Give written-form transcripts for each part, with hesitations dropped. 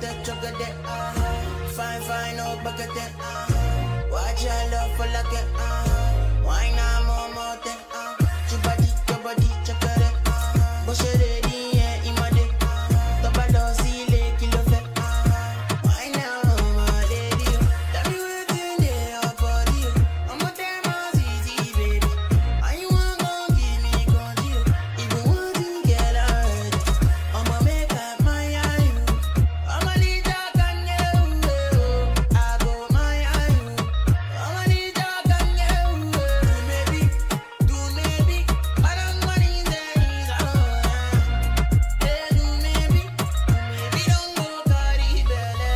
that chocolate, fine, no bucket, watch your love for like it, why not more, your body, chocolate, but she ready, yeah, in my day, double see, like, kilo fat, why now, my lady, tell me what's in there, body, I'm a damn easy, baby, and you want to give me control, even want to get hurt, I'ma make up my eye, I'ma need your gun, I go my eye, I'ma need your gun, do maybe, I don't money there, do maybe don't go carry belly,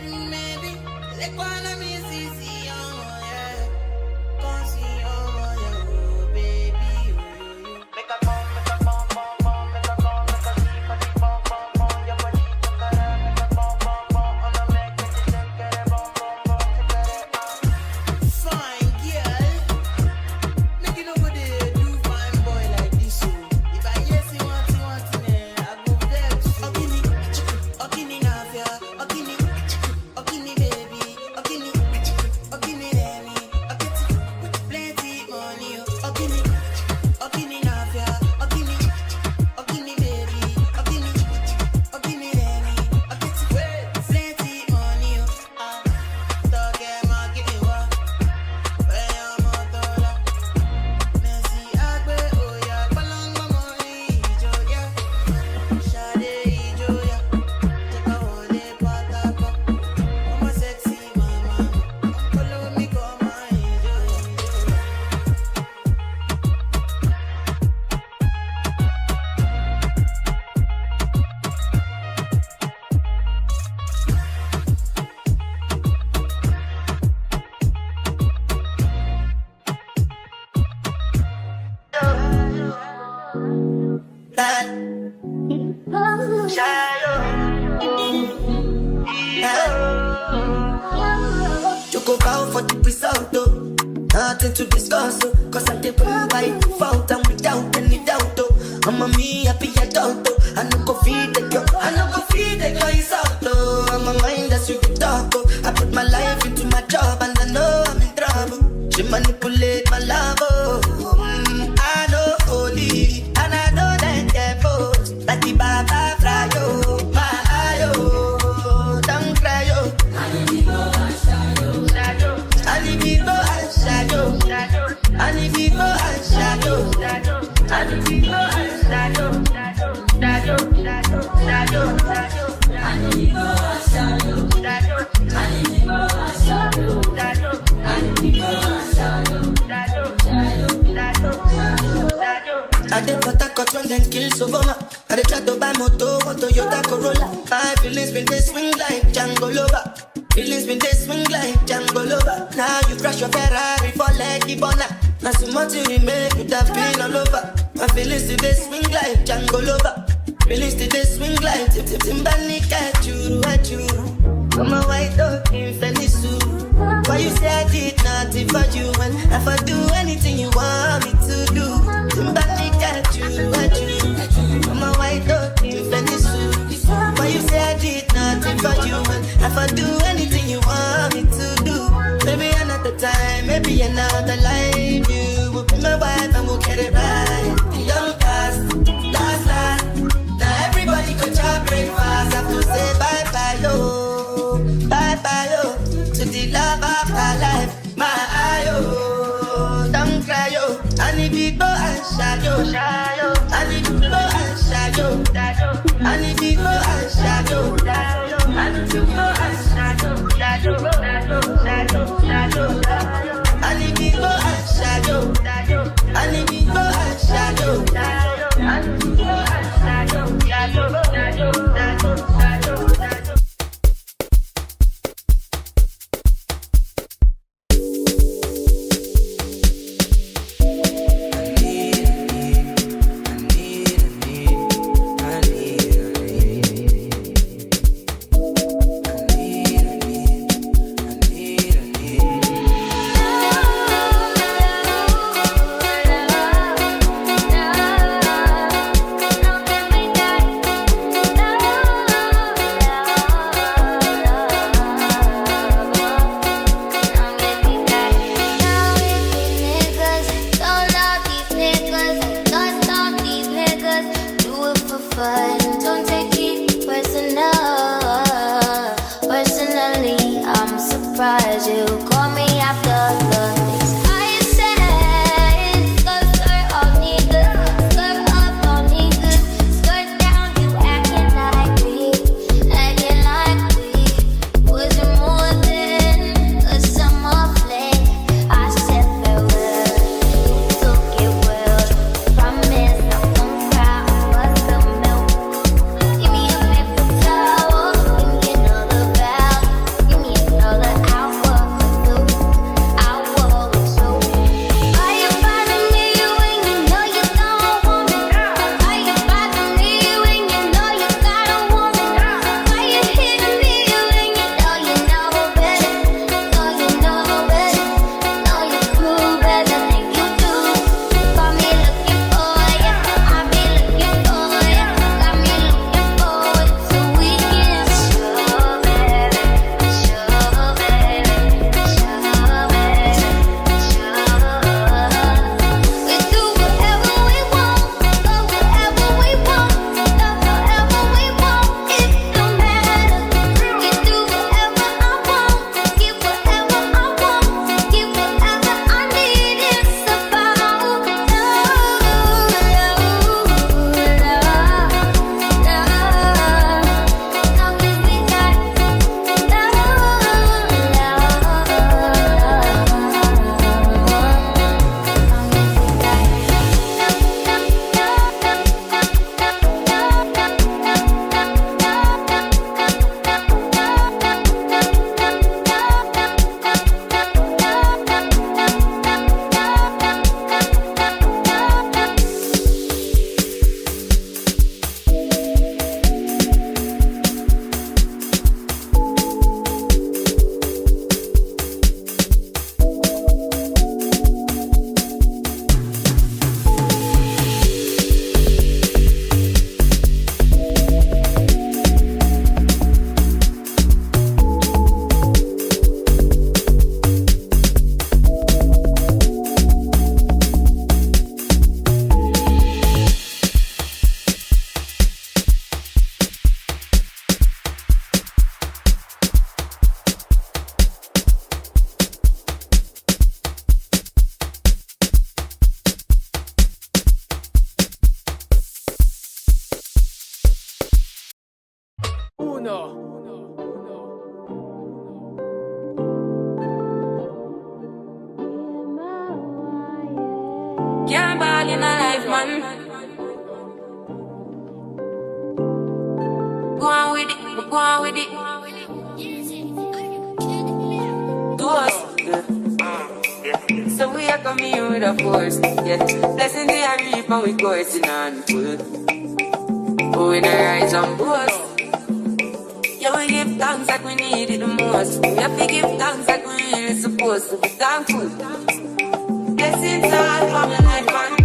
do maybe, like one of me see, yeah, come see, baby, make a bomb, make a bomb, make a bomb, make a see, make a bomb, your body, make a bomb, I'ma make it shake it, bomb, fine girl, make it over there, do fine boy like this, so if I hear see want I go vex. Okini nafia, okini baby, okini lemi, plenty money, okini nafia, okini baby, okini lemi, plenty money, toge makiwa, weya motola, Messi agbe oya, palangwa money, ijoya, shade ijoya, cheka wole patako, mama sexy mama, follow me come on ijoya. Choco bow for the result, oh. Nothing to discuss, oh. Cause I did by default and without any doubt, oh. I'm a me happy adult, oh. I no go feed the girl, it's out, oh. I'm a mind that's you can talk, oh. I put my life into my job and I know I'm in trouble. She manipulate my love, oh. I know holy, and I know that devil. Like the Baba fry, oh. My eye, oh. Don't cry, oh. I need people and shadow. I need people and shadow. I need people and shadow. I need people and shadow. I need people and shadow. I need people and shadow. I need people and shadow. I did what I got when them kill Sovoma. I did try to buy moto, one Toyota Corolla. My feelings been they swing like Django Lover. Feelings been they swing like Django Lover. Now you crash your Ferrari for Leggy Bona. Now so much you make you have been all over. My feelings still they swing like Django Lover. Feelings still they swing like Timbani at you. I'm a white dog in Fenisu. Why you say I did nothing for you? And if I do anything you want me to do, Timbani at you. I'm a white dog in Fenisu. Why you say I did nothing for you? And if I do anything you want me to do, maybe another time, maybe another life, you will be my wife and we'll get it right. Young last. Now everybody go to breakfast. Have to say bye-bye, yo, to the love of my life, my eye, don't cry, yo. I need people and shadow. I need people and shadow. I need people and shadow. I need people and shadow. I need people and shadow. I need people and shadow. I need people and shadow. surprise you. Call me after the things I said. Skirt on nigga, skirt up on nigga, skirt down. You acting like we wasn't more than a summer fling. I said farewell, you took it well. Promise I won't cry over the milk. Give me a paper towel, give me another bag, give me another hour or two. Are you bothering me when you know you don't want me? Are you bothering me when you know you got a woman? Are you hitting me when you know better? Know you know better, know you cool better than you do. Got me looking for ya, I be looking for ya. Got me looking forward to weekends. Sure, baby, sure, baby, sure, baby, sure. We do whatever we want, go wherever we want, love wherever we want. It don't matter. We do whatever I want, give whatever I want, give whatever I need. It's about love, love, love. Long as we got Can't ball in a life, man. Go on with it, go on with it. Do us, yeah. So we are coming here with a force, yeah. Blessings we are reap and we coursing on full. Oh, we the rise and boast. Yeah, we give thanks like we need it the most. We have to give thanks like we really supposed to be thankful. Blessings all for my life, man.